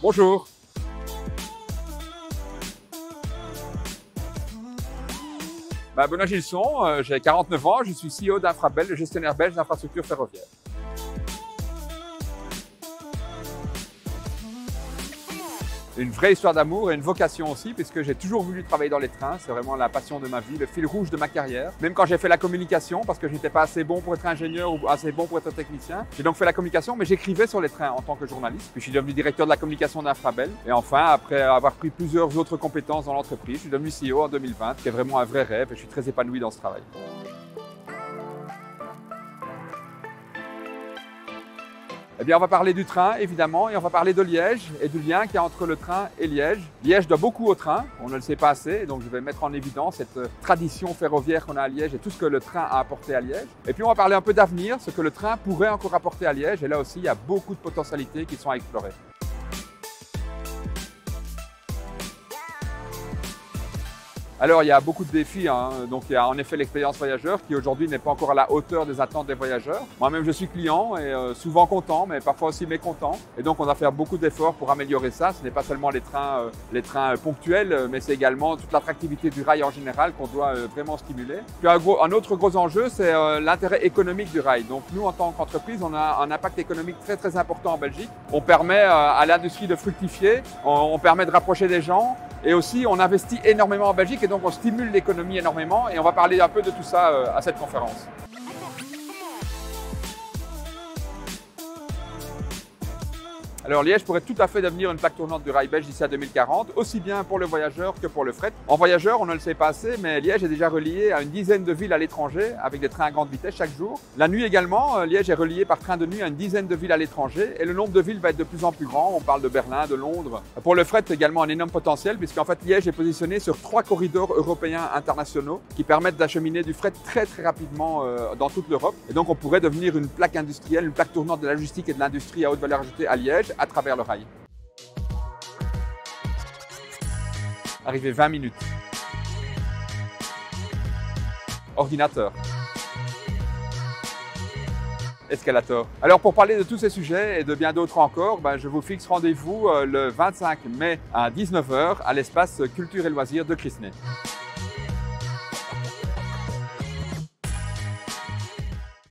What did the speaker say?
Bonjour. Benoît Gilson, j'ai 49 ans, je suis CEO d'Infrabel, le gestionnaire belge d'infrastructures ferroviaires. Une vraie histoire d'amour et une vocation aussi, puisque j'ai toujours voulu travailler dans les trains. C'est vraiment la passion de ma vie, le fil rouge de ma carrière. Même quand j'ai fait la communication, parce que je n'étais pas assez bon pour être ingénieur ou assez bon pour être technicien, j'ai donc fait la communication, mais j'écrivais sur les trains en tant que journaliste. Puis je suis devenu directeur de la communication d'Infrabel. Et enfin, après avoir pris plusieurs autres compétences dans l'entreprise, je suis devenu CEO en 2020, qui est vraiment un vrai rêve et je suis très épanoui dans ce travail. Eh bien, on va parler du train, évidemment, et on va parler de Liège et du lien qu'il y a entre le train et Liège. Liège doit beaucoup au train, on ne le sait pas assez, donc je vais mettre en évidence cette tradition ferroviaire qu'on a à Liège et tout ce que le train a apporté à Liège. Et puis, on va parler un peu d'avenir, ce que le train pourrait encore apporter à Liège, et là aussi, il y a beaucoup de potentialités qui sont à explorer. Alors, il y a beaucoup de défis, donc il y a en effet l'expérience voyageur qui aujourd'hui n'est pas encore à la hauteur des attentes des voyageurs. Moi-même, je suis client et souvent content, mais parfois aussi mécontent. Et donc, on doit faire beaucoup d'efforts pour améliorer ça. Ce n'est pas seulement les trains ponctuels, mais c'est également toute l'attractivité du rail en général qu'on doit vraiment stimuler. Puis un autre gros enjeu, c'est l'intérêt économique du rail. Donc, nous, en tant qu'entreprise, on a un impact économique très, très important en Belgique. On permet à l'industrie de fructifier, on permet de rapprocher des gens. Et aussi, on investit énormément en Belgique et donc on stimule l'économie énormément et on va parler un peu de tout ça à cette conférence. Alors Liège pourrait tout à fait devenir une plaque tournante du rail belge d'ici à 2040, aussi bien pour le voyageur que pour le fret. En voyageur, on ne le sait pas assez, mais Liège est déjà relié à une dizaine de villes à l'étranger avec des trains à grande vitesse chaque jour. La nuit également, Liège est relié par train de nuit à une dizaine de villes à l'étranger et le nombre de villes va être de plus en plus grand. On parle de Berlin, de Londres. Pour le fret, également un énorme potentiel puisqu'en fait Liège est positionné sur 3 corridors européens internationaux qui permettent d'acheminer du fret très très rapidement dans toute l'Europe. Et donc on pourrait devenir une plaque industrielle, une plaque tournante de la logistique et de l'industrie à haute valeur ajoutée à Liège à travers le rail. Arrivé 20 minutes. Ordinateur. Escalator. Alors pour parler de tous ces sujets et de bien d'autres encore, je vous fixe rendez-vous le 25 mai à 19 h à l'espace Culture et Loisirs de Crisnay.